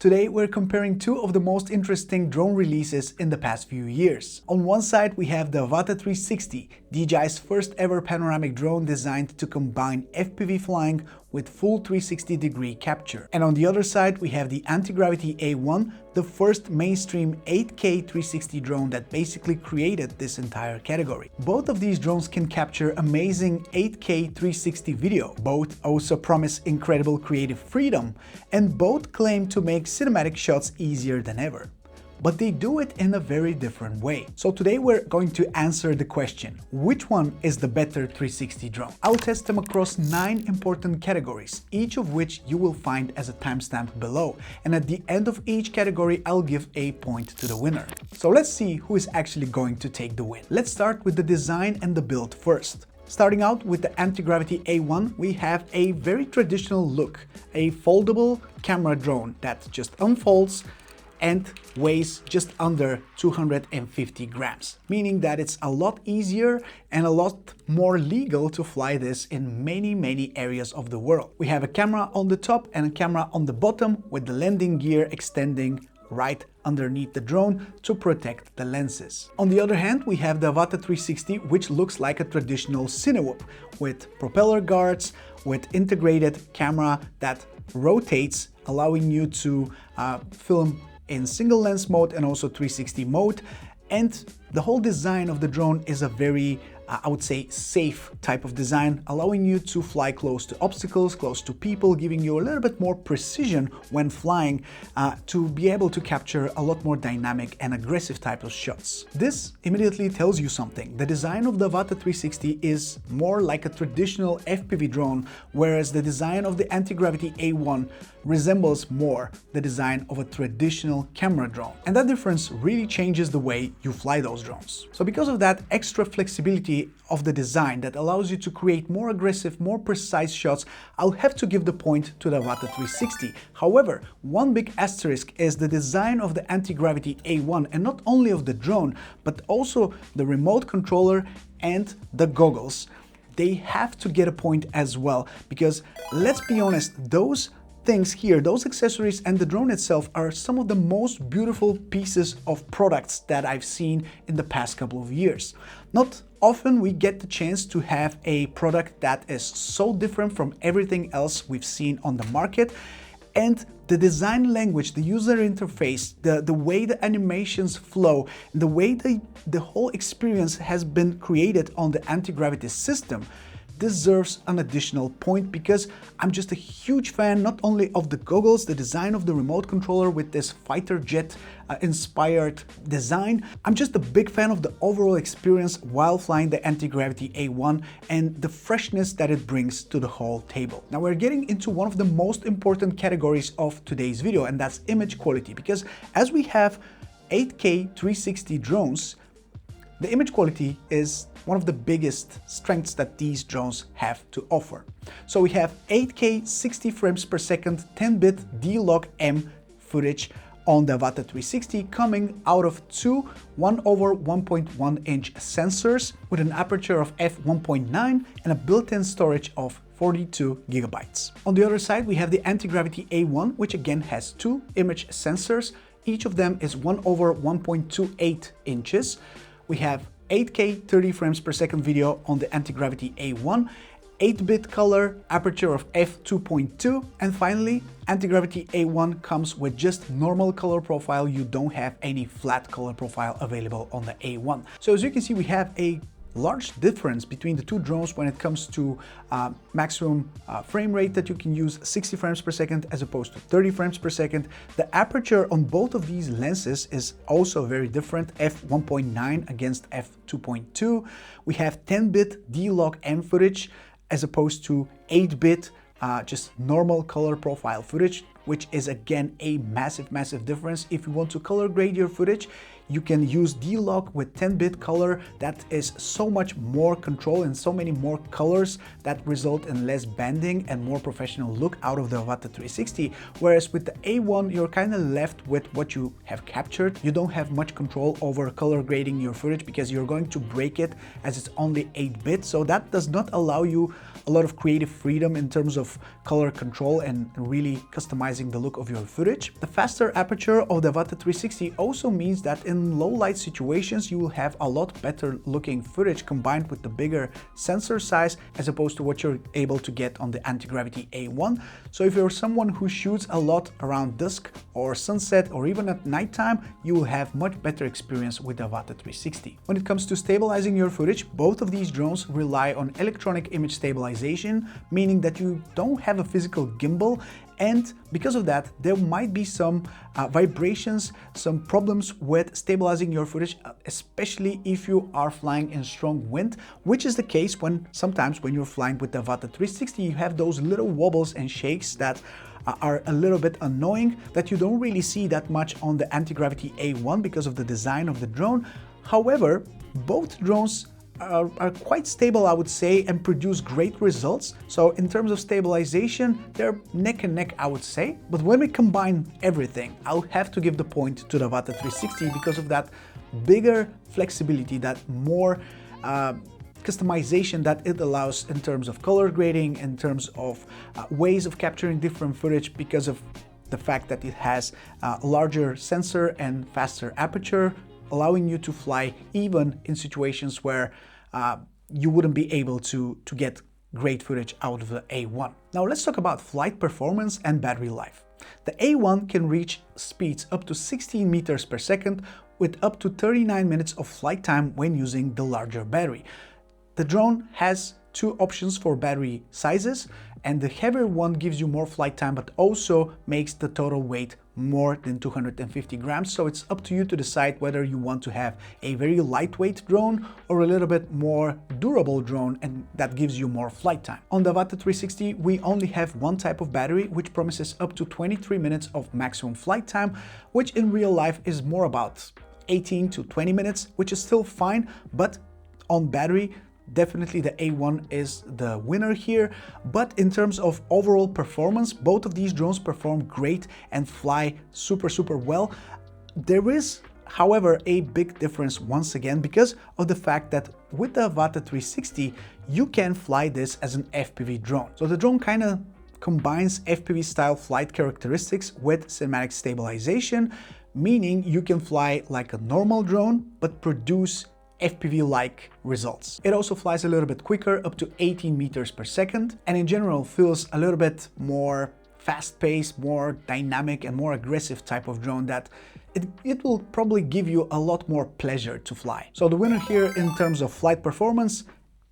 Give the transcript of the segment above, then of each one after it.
Today we're comparing two of the most interesting drone releases in the past few years. On one side we have the Avata 360, DJI's first ever panoramic drone designed to combine FPV flying with full 360-degree capture. And on the other side we have the Antigravity A1, the first mainstream 8K 360 drone that basically created this entire category. Both of these drones can capture amazing 8K 360 video. Both also promise incredible creative freedom, and both claim to make cinematic shots easier than ever. But they do it in a very different way. So today we're going to answer the question, which one is the better 360 drone? I'll test them across 9 important categories, each of which you will find as a timestamp below. And at the end of each category, I'll give a point to the winner. So let's see who is actually going to take the win. Let's start with the design and the build first. Starting out with the Antigravity A1, we have a very traditional look, a foldable camera drone that just unfolds and weighs just under 250 grams, meaning that it's a lot easier and a lot more legal to fly this in many areas of the world. We have a camera on the top and a camera on the bottom, with the landing gear extending right underneath the drone to protect the lenses. On the other hand, we have the Avata 360, which looks like a traditional Cinewhoop, with propeller guards, with integrated camera that rotates, allowing you to film in single lens mode and also 360 mode. And the whole design of the drone is a very I would say safe type of design, allowing you to fly close to obstacles, close to people, giving you a little bit more precision when flying to be able to capture a lot more dynamic and aggressive type of shots. This immediately tells you something. The design of the Avata 360 is more like a traditional FPV drone, whereas the design of the Antigravity A1 resembles more the design of a traditional camera drone. And that difference really changes the way you fly those drones. So because of that extra flexibility of the design that allows you to create more aggressive, more precise shots, I'll have to give the point to the Avata 360. However, one big asterisk is the design of the Antigravity A1, and not only of the drone, but also the remote controller and the goggles. They have to get a point as well, because let's be honest, those things here, those accessories and the drone itself are some of the most beautiful pieces of products that I've seen in the past couple of years. Not often we get the chance to have a product that is so different from everything else we've seen on the market. And the design language, the user interface, the way the animations flow, the way the whole experience has been created on the Antigravity system deserves an additional point, because I'm just a huge fan not only of the goggles, the design of the remote controller with this fighter jet inspired design. I'm just a big fan of the overall experience while flying the Antigravity A1 and the freshness that it brings to the whole table. Now we're getting into one of the most important categories of today's video, and that's image quality, because as we have 8K 360 drones, the image quality is one of the biggest strengths that these drones have to offer. So we have 8K 60 frames per second 10-bit D-Log M footage on the Avata 360, coming out of two 1/1.1 inch sensors with an aperture of f1.9 and a built-in storage of 42 gigabytes. On the other side, we have the Antigravity A1, which again has two image sensors. Each of them is 1/1.28 inches. We have 8K 30 frames per second video on the Antigravity A1, 8-bit color, aperture of f2.2, and finally, Antigravity A1 comes with just normal color profile. You don't have any flat color profile available on the A1. So as you can see, we have a large difference between the two drones when it comes to maximum frame rate that you can use, 60 frames per second as opposed to 30 frames per second. The aperture on both of these lenses is also very different, f1.9 against f2.2. We have 10-bit D-Log M footage as opposed to 8-bit just normal color profile footage, which is again a massive difference. If you want to color grade your footage, you can use D-Log with 10-bit color. That is so much more control and so many more colors that result in less banding and more professional look out of the Avata 360. Whereas with the A1, you're kind of left with what you have captured. You don't have much control over color grading your footage because you're going to break it as it's only 8-bit. So that does not allow you a lot of creative freedom in terms of color control and really customizing stabilizing the look of your footage. The faster aperture of the Avata 360 also means that in low light situations you will have a lot better looking footage combined with the bigger sensor size as opposed to what you're able to get on the Antigravity A1. So if you're someone who shoots a lot around dusk or sunset or even at nighttime, you will have much better experience with the Avata 360. When it comes to stabilizing your footage, both of these drones rely on electronic image stabilization, meaning that you don't have a physical gimbal, and because of that there might be some vibrations, some problems with stabilizing your footage, especially if you are flying in strong wind, which is the case when sometimes when you're flying with the Avata 360 you have those little wobbles and shakes that are a little bit annoying, that you don't really see that much on the Antigravity A1 because of the design of the drone. However, both drones are quite stable, I would say, and produce great results. So in terms of stabilization, they're neck and neck, I would say. But when we combine everything, I'll have to give the point to the Avata 360 because of that bigger flexibility, that more customization that it allows in terms of color grading, in terms of ways of capturing different footage, because of the fact that it has a larger sensor and faster aperture, allowing you to fly even in situations where you wouldn't be able to get great footage out of the A1. Now let's talk about flight performance and battery life. The A1 can reach speeds up to 16 meters per second with up to 39 minutes of flight time when using the larger battery. The drone has two options for battery sizes, and the heavier one gives you more flight time but also makes the total weight more than 250 grams. So it's up to you to decide whether you want to have a very lightweight drone or a little bit more durable drone, and that gives you more flight time. On the Avata 360 we only have one type of battery which promises up to 23 minutes of maximum flight time, which in real life is more about 18 to 20 minutes, which is still fine, but on battery definitely the A1 is the winner here. But in terms of overall performance, both of these drones perform great and fly super well. There is, however, a big difference once again because of the fact that with the Avata 360 you can fly this as an FPV drone. So the drone kind of combines FPV style flight characteristics with cinematic stabilization, meaning you can fly like a normal drone but produce FPV-like results. It also flies a little bit quicker, up to 18 meters per second, and in general feels a little bit more fast-paced, more dynamic and more aggressive type of drone that it will probably give you a lot more pleasure to fly. So the winner here in terms of flight performance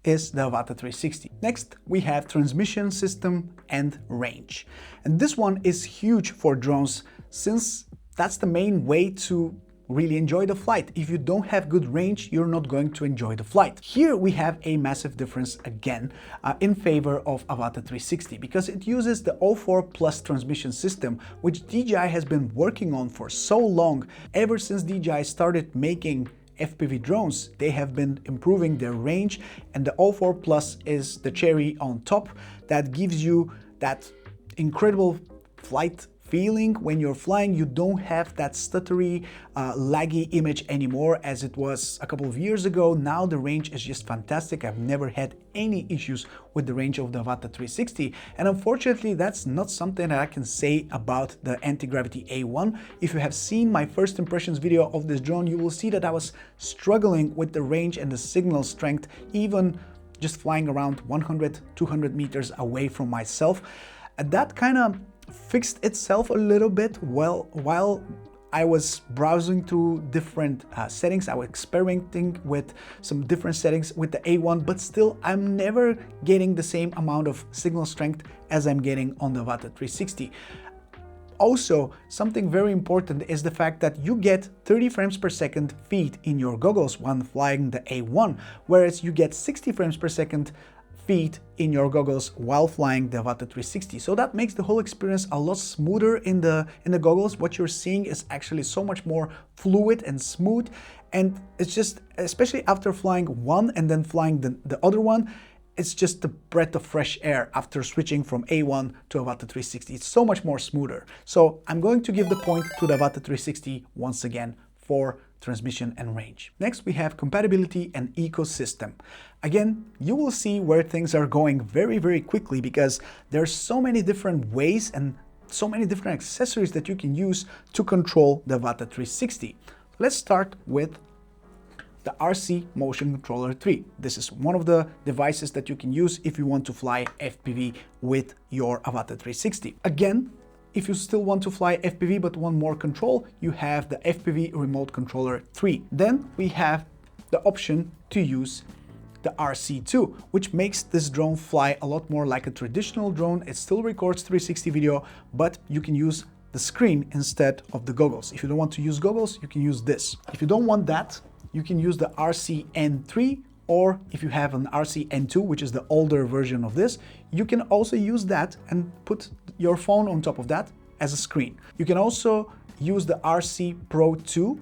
is the Avata 360. Next, we have transmission system and range. And this one is huge for drones since that's the main way to really enjoy the flight. If you don't have good range, you're not going to enjoy the flight. Here we have a massive difference again in favor of Avata 360 because it uses the 04 Plus transmission system, which DJI has been working on for so long. Ever since DJI started making FPV drones, they have been improving their range, and the 04 Plus is the cherry on top that gives you that incredible flight feeling. When you're flying, you don't have that stuttery, laggy image anymore as it was a couple of years ago. Now the range is just fantastic. I've never had any issues with the range of the Avata 360, and unfortunately that's not something that I can say about the Antigravity A1. If you have seen my first impressions video of this drone, you will see that I was struggling with the range and the signal strength, even just flying around 100-200 meters away from myself. That kind of fixed itself a little bit while I was browsing through different settings. I was experimenting with some different settings with the A1, but still I'm never getting the same amount of signal strength as I'm getting on the Avata 360. Also, something very important is the fact that you get 30 frames per second feed in your goggles when flying the A1, whereas you get 60 frames per second feet in your goggles while flying the Avata 360. So that makes the whole experience a lot smoother in the goggles. What you're seeing is actually so much more fluid and smooth, and it's just, especially after flying one and then flying the other one, it's just a breath of fresh air after switching from A1 to Avata 360. It's so much more smoother. So I'm going to give the point to the Avata 360 once again for transmission and range. Next, we have compatibility and ecosystem. Again, you will see where things are going very quickly because there's so many different ways and so many different accessories that you can use to control the Avata 360. Let's start with the RC Motion Controller 3. This is one of the devices that you can use if you want to fly FPV with your Avata 360. Again, if you still want to fly FPV but want more control, you have the FPV Remote Controller 3. Then we have the option to use the RC2, which makes this drone fly a lot more like a traditional drone. It still records 360 video, but you can use the screen instead of the goggles. If you don't want to use goggles, you can use this. If you don't want that, you can use the RCN3, or if you have an RCN2, which is the older version of this, you can also use that and put your phone on top of that as a screen. You can also use the RC Pro 2.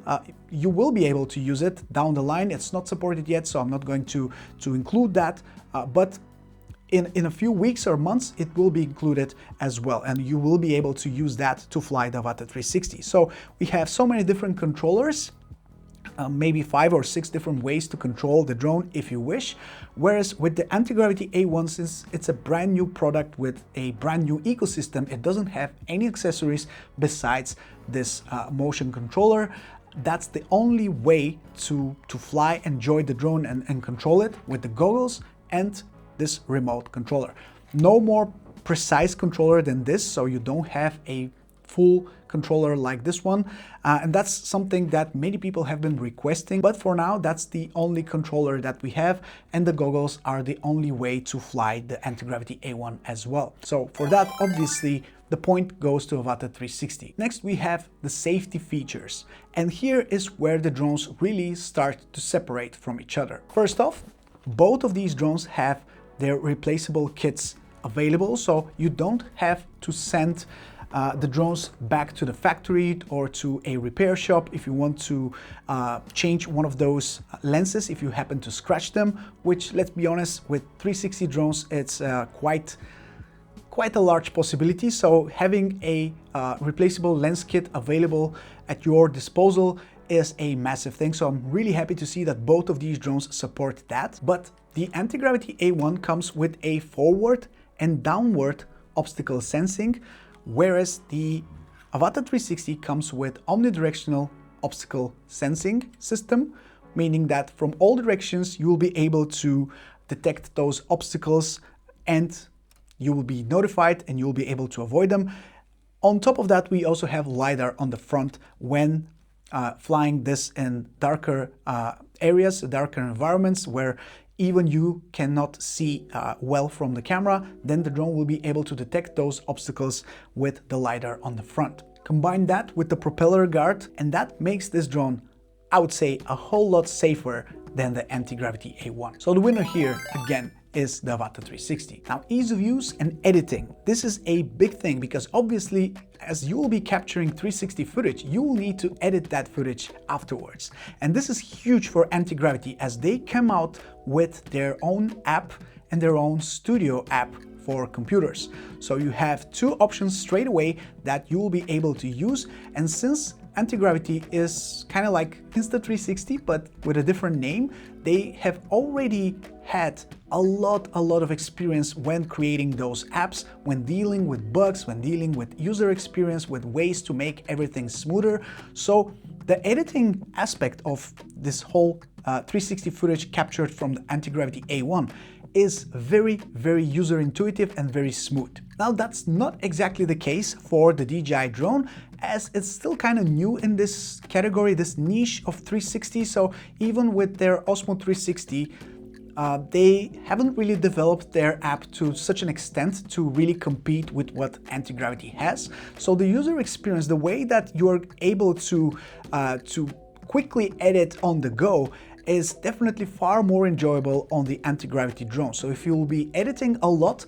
You will be able to use it down the line. It's not supported yet, so I'm not going to include that, but in a few weeks or months, it will be included as well, and you will be able to use that to fly the Avata 360. So we have so many different controllers, maybe 5 or 6 different ways to control the drone if you wish. Whereas with the Antigravity A1, since it's a brand new product with a brand new ecosystem, it doesn't have any accessories besides this motion controller. That's the only way to fly, enjoy the drone and control it, with the goggles and this remote controller. No more precise controller than this, so you don't have a full controller like this one, and that's something that many people have been requesting, but for now that's the only controller that we have, and the goggles are the only way to fly the Antigravity A1 as well. So for that, obviously the point goes to Avata 360. Next we have the safety features, and here is where the drones really start to separate from each other. First off, both of these drones have their replaceable kits available, so you don't have to send the drones back to the factory or to a repair shop if you want to change one of those lenses if you happen to scratch them, which, let's be honest, with 360 drones it's quite a large possibility. So having a replaceable lens kit available at your disposal is a massive thing. So I'm really happy to see that both of these drones support that. But the Antigravity A1 comes with a forward and downward obstacle sensing, whereas the Avata 360 comes with omnidirectional obstacle sensing system, meaning that from all directions you will be able to detect those obstacles and you will be notified and you will be able to avoid them. On top of that, we also have LiDAR on the front when flying this in darker areas, darker environments where even you cannot see well from the camera, then the drone will be able to detect those obstacles with the LiDAR on the front. Combine that with the propeller guard, and that makes this drone, I would say, a whole lot safer than the Antigravity A1. So the winner here, again, is the Avata 360. Now, ease of use and editing. This is a big thing because obviously, as you will be capturing 360 footage, you will need to edit that footage afterwards. And this is huge for Antigravity as they come out with their own app and their own studio app for computers. So you have 2 options straight away that you will be able to use. And since Antigravity is kind of like Insta360 but with a different name, they have already had a lot of experience when creating those apps, when dealing with bugs, when dealing with user experience, with ways to make everything smoother. So the editing aspect of this whole 360 footage captured from the Antigravity A1 is very user intuitive and very smooth. Now, that's not exactly the case for the DJI drone, as it's still kind of new in this category, this niche of 360. So even with their Osmo 360, they haven't really developed their app to such an extent to really compete with what Antigravity has. So the user experience, the way that you're able to quickly edit on the go, is definitely far more enjoyable on the Antigravity drone. So if you'll be editing a lot,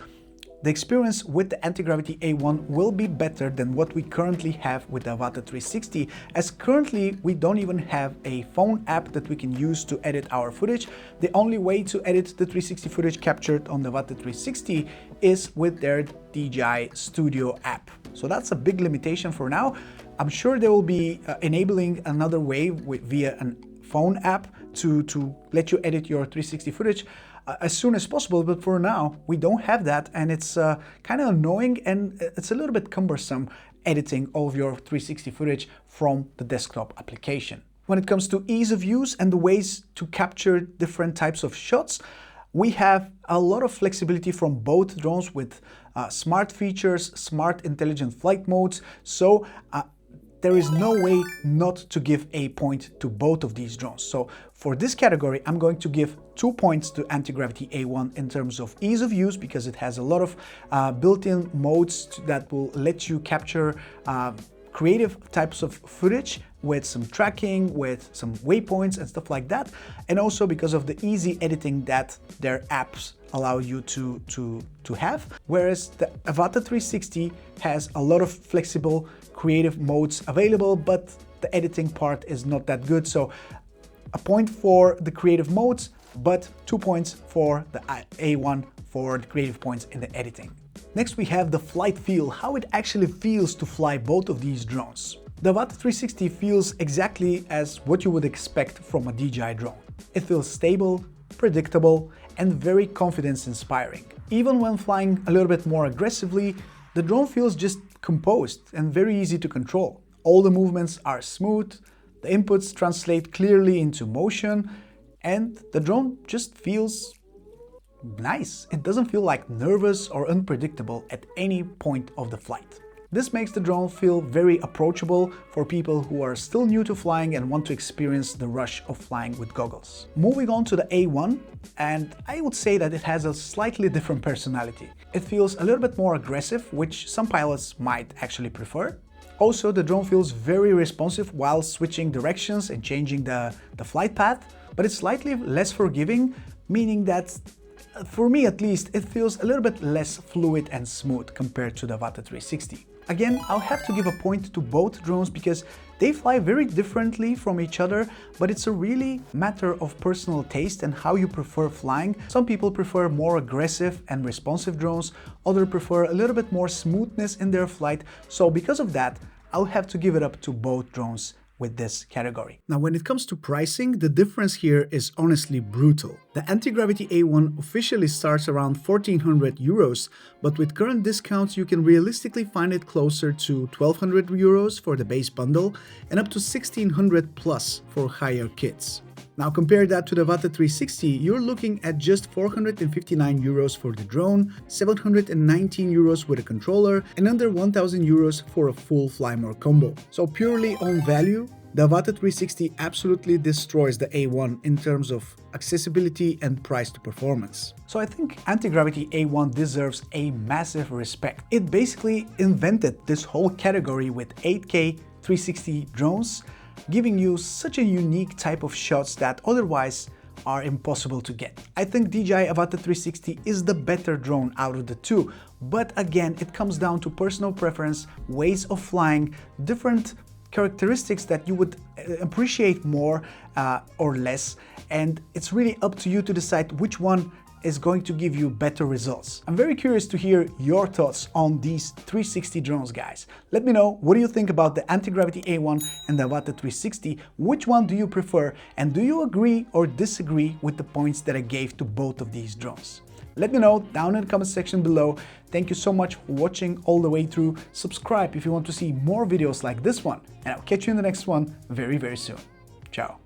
the experience with the Antigravity A1 will be better than what we currently have with the Avata 360, as currently we don't even have a phone app that we can use to edit our footage. The only way to edit the 360 footage captured on the Avata 360 is with their DJI Studio app. So that's a big limitation for now. I'm sure they will be enabling another way via a phone app to let you edit your 360 footage. as soon as possible, but for now we don't have that, and it's kind of annoying, and it's a little bit cumbersome editing all of your 360 footage from the desktop application. When it comes to ease of use and the ways to capture different types of shots, we have a lot of flexibility from both drones with smart features, smart intelligent flight modes, so there is no way not to give a point to both of these drones. So for this category, I'm going to give 2 points to Antigravity A1 in terms of ease of use, because it has a lot of built-in modes that will let you capture creative types of footage with some tracking, with some waypoints and stuff like that, and also because of the easy editing that their apps allow you to have. Whereas the Avata 360 has a lot of flexible creative modes available, but the editing part is not that good. So a point for the creative modes, but 2 points for the A1 for the creative points in the editing. Next we have the flight feel, how it actually feels to fly both of these drones. The Avata 360 feels exactly as what you would expect from a DJI drone. It feels stable, predictable, and very confidence-inspiring. Even when flying a little bit more aggressively, the drone feels just composed and very easy to control. All the movements are smooth, the inputs translate clearly into motion, and the drone just feels nice. It doesn't feel like nervous or unpredictable at any point of the flight. This makes the drone feel very approachable for people who are still new to flying and want to experience the rush of flying with goggles. Moving on to the A1, and I would say that it has a slightly different personality. It feels a little bit more aggressive, which some pilots might actually prefer. Also, the drone feels very responsive while switching directions and changing the flight path, but it's slightly less forgiving, meaning that for me at least, it feels a little bit less fluid and smooth compared to the Avata 360. Again, I'll have to give a point to both drones because they fly very differently from each other, but it's a really matter of personal taste and how you prefer flying. Some people prefer more aggressive and responsive drones, others prefer a little bit more smoothness in their flight, so because of that, I'll have to give it up to both drones with this category. Now, when it comes to pricing, the difference here is honestly brutal. The Antigravity A1 officially starts around 1400 euros, but with current discounts you can realistically find it closer to 1200 euros for the base bundle and up to 1600 plus for higher kits. Now compare that to the Avata 360, you're looking at just 459 euros for the drone, 719 euros with a controller, and under 1000 euros for a full Flymore combo. So purely on value, the Avata 360 absolutely destroys the A1 in terms of accessibility and price to performance. So I think Antigravity A1 deserves a massive respect. It basically invented this whole category with 8K 360 drones, giving you such a unique type of shots that otherwise are impossible to get. I think DJI Avata 360 is the better drone out of the two, but again, it comes down to personal preference, ways of flying, different characteristics that you would appreciate more or less, and it's really up to you to decide which one is going to give you better results. I'm very curious to hear your thoughts on these 360 drones, guys. Let me know, what do you think about the Antigravity A1 and the Avata 360? Which one do you prefer? And do you agree or disagree with the points that I gave to both of these drones? Let me know down in the comment section below. Thank you so much for watching all the way through. Subscribe if you want to see more videos like this one, and I'll catch you in the next one very, very soon. Ciao.